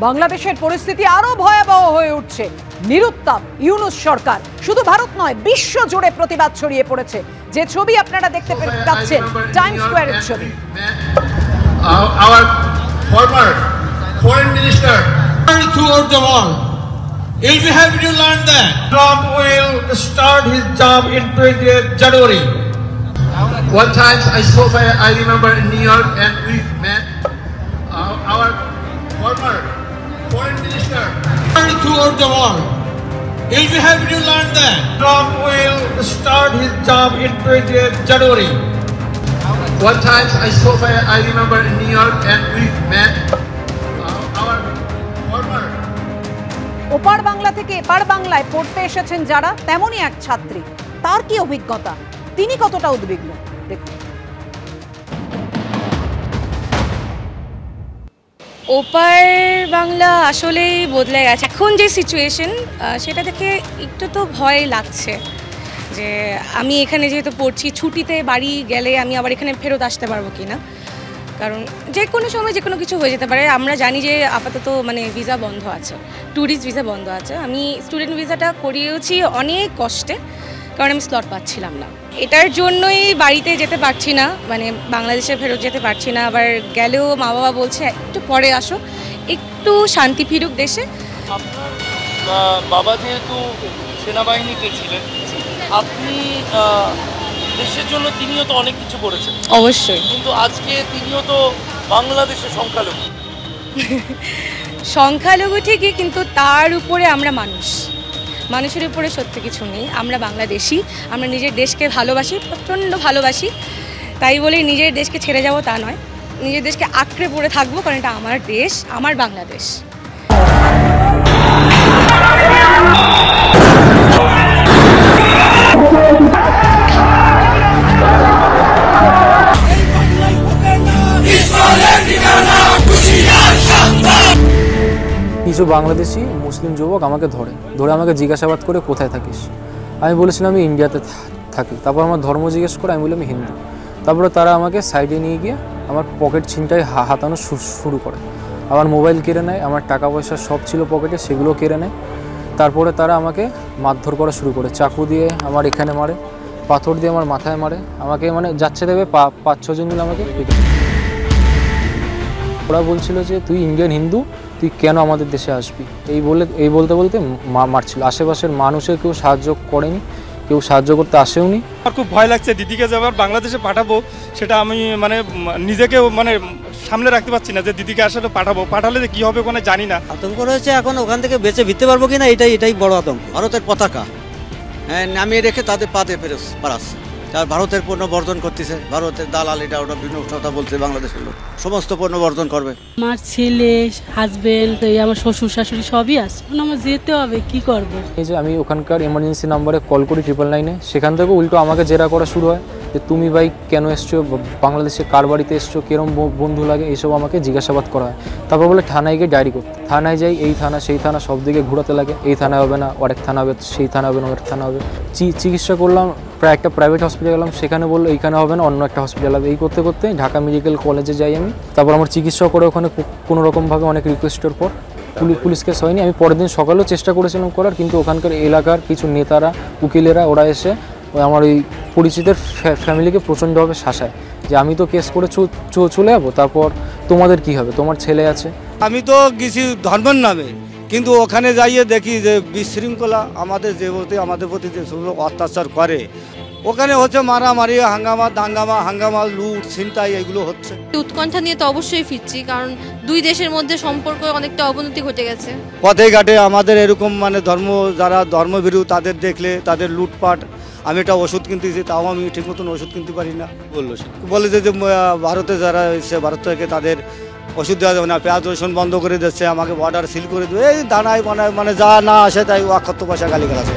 বাংলাদেশের পরিস্থিতি আরো ভয়াবহ হয়ে উঠছে। নিরুত্তাপ ইউনূস সরকার। শুধু ভারত নয়, বিশ্ব জুড়ে প্রতিবাদ ছড়িয়ে পড়েছে। যে ছবি আপনারা দেখতে পাচ্ছেন টাইম স্কয়ারের ছবি। Our former foreign minister throughout the world. You'll be happy to learn that Trump will start his job in 20th January. One time I remember in New York and we met our former foreign minister throughout the world. You'll be happy to learn that Trump will start his job in 20th January. One time I remember in New York and we met our former. ওপার বাংলা থেকে এপার বাংলায় পড়তে এসেছেন যারা, তেমনই এক ছাত্রী। তার কি অভিজ্ঞতা, তিনি কতটা উদ্বিগ্ন দেখুন। ওপার বাংলা আসলেই বদলে গেছে। এখন যে সিচুয়েশন সেটা দেখে একটু তো ভয় লাগছে যে আমি এখানে যেহেতু পড়ছি, ছুটিতে বাড়ি গেলে আমি আবার এখানে ফেরত আসতে পারবো কি না, কারণ যে কোনো সময় যে কোনো কিছু হয়ে যেতে পারে। আমরা জানি যে আপাতত ভিসা বন্ধ আছে, ট্যুরিস্ট ভিসা বন্ধ আছে। আমি স্টুডেন্ট ভিসাটা করিয়েছি অনেক কষ্টে, কারণ আমি স্লট পাচ্ছিলাম না। এটার জন্যই বাড়িতে যেতে পারছি না, বাংলাদেশে ফেরত যেতে পারছি না। আবার গেলেও মা বাবা বলছে একটু পরে আসো, একটু শান্তি ফিরুক দেশে। আপনার বাবা যেহেতু সেনাবাহিনীতে ছিলেন, আপনি দেশের জন্য তিনিও তো অনেক কিছু করেছেন অবশ্যই, কিন্তু আজকে তিনিও তো বাংলাদেশের সংখ্যালঘু। সংখ্যালঘু ঠিকই, কিন্তু তার উপরে আমরা মানুষের উপরে সত্যি কিছু নেই। আমরা বাংলাদেশি, আমরা নিজের দেশকে ভালোবাসি, প্রচণ্ড ভালোবাসি। তাই বলে নিজের দেশকে ছেড়ে যাব তা নয়, নিজের দেশকে আঁকড়ে পড়ে থাকবো, কারণ এটা আমার দেশ, আমার বাংলাদেশ। কিছু বাংলাদেশি মুসলিম যুবক আমাকে ধরে আমাকে জিজ্ঞাসাবাদ করে কোথায় থাকিস। আমি বলেছিলাম আমি ইন্ডিয়াতে থাকি। তারপর আমার ধর্ম জিজ্ঞেস করে, আমি বললাম আমি হিন্দু। তারপরে তারা আমাকে সাইডে নিয়ে গিয়ে আমার পকেট ছিনটাই হাতানো শুরু করে। আমার মোবাইল কেড়ে নেয়, আমার টাকা পয়সা সব ছিল পকেটে, সেগুলো কেড়ে নেয়। তারপরে তারা আমাকে মারধর করা শুরু করে, চাকু দিয়ে আমার এখানে মারে, পাথর দিয়ে আমার মাথায় মারে, আমাকে যাচ্ছে দেবে 5-6 জন মিলে আমাকে পিটে। ওরা বলছিল যে তুই ইন্ডিয়ান হিন্দু, তুই কেন আমাদের দেশে আসবি, এই বলতে বলতে মারছিল। আশেপাশের মানুষের কেউ সাহায্য করেনি, কেউ সাহায্য করতে আসেওনি। আমার খুব ভয় লাগছে, দিদিকে যে আবার বাংলাদেশে পাঠাবো, সেটা আমি নিজেকে সামনে রাখতে পারছি না যে দিদিকে আসলে পাঠালে যে কী হবে ওখানে জানি না। আতঙ্ক রয়েছে, এখন ওখান থেকে বেঁচে ফিরতে পারবো কিনা এটাই বড় আতঙ্ক। ভারতের পতাকা নামিয়ে রেখে তাদের পাতে পারাচ্ছে, তার ভারতের পণ্য বর্জন করতেছে। ভারতের দালাল এটা ওটা বিভিন্ন কথা বলছে, বাংলাদেশের লোক সমস্ত পণ্য বর্জন করবে। আমার ছেলে, হাজবেন্ড, আমার শ্বশুর শাশুড়ি সবই আছে, আমার যেতে হবে, কি করবো। এই যে আমি ওখানকার এমার্জেন্সি নাম্বারে কল করি 999-এ, সেখান থেকে উল্টো আমাকে জেরা করা শুরু হয় যে তুমি ভাই কেন এসছো, বাংলাদেশে কার বাড়িতে এসছো, কিরম বন্ধু লাগে, এইসব আমাকে জিজ্ঞাসাবাদ করা হয়। তারপর বলে থানায় গিয়ে ডায়েরি করতে। থানায় যাই, এই থানা সেই থানা সব দিকে ঘোরাতে লাগে। এই থানা হবে না, আরেক থানা হবে, সেই থানা হবে না, আরেক থানা হবে। চিকিৎসা করলাম, প্রায় একটা প্রাইভেট হসপিটাল গেলাম, সেখানে বললো এইখানে হবে না, অন্য একটা হসপিটাল হবে। এই করতে করতে ঢাকা মেডিকেল কলেজে যাই আমি। তারপর আমার চিকিৎসা করে ওখানে কোনোরকমভাবে অনেক রিকোয়েস্টের পর পুলিশ কেস হয়নি। আমি পরের দিন সকালেও চেষ্টা করেছিলাম করার, কিন্তু ওখানকার এলাকার কিছু নেতারা, উকিলেরা, ওরা এসে আমার ওই পরিচিতের ফ্যামিলিকে প্রচণ্ডভাবে শাসায় যে আমি তো কেস করে চলে যাবো, তারপর তোমাদের কি হবে, তোমার ছেলে আছে। আমি তো গেছি ধর্মের নামে, কিন্তু ওখানে যাইয়ে দেখি যে বিশৃঙ্খলা আমাদের প্রতি যে অত্যাচার করে, ওখানে হচ্ছে মারামারি, হাঙ্গামা, লুট, ছিনতাই, এগুলো হচ্ছে। উৎকণ্ঠা নিয়ে তো অবশ্যই ফিরছি, কারণ দুই দেশের মধ্যে সম্পর্ক অনেকটা অবনতি ঘটে গেছে। পথে ঘাটে আমাদের এরকম যারা ধর্মভীরু তাদের দেখলে তাদের লুটপাট। আমি একটা ওষুধ কিনতেছি, তাও আমি ঠিক মতন ওষুধ কিনতে পারি না। বলে যে ভারতে যারা এসে ভারত থেকে তাদের ওষুধ দেওয়া যাবে না, পেঁয়াজ রসুন বন্ধ করে দিচ্ছে, আমাকে বর্ডার সিল করে দেবে, এই দানায় বানায় যা না আসে তাই অক্ষত পয়সা গালিগালাজ।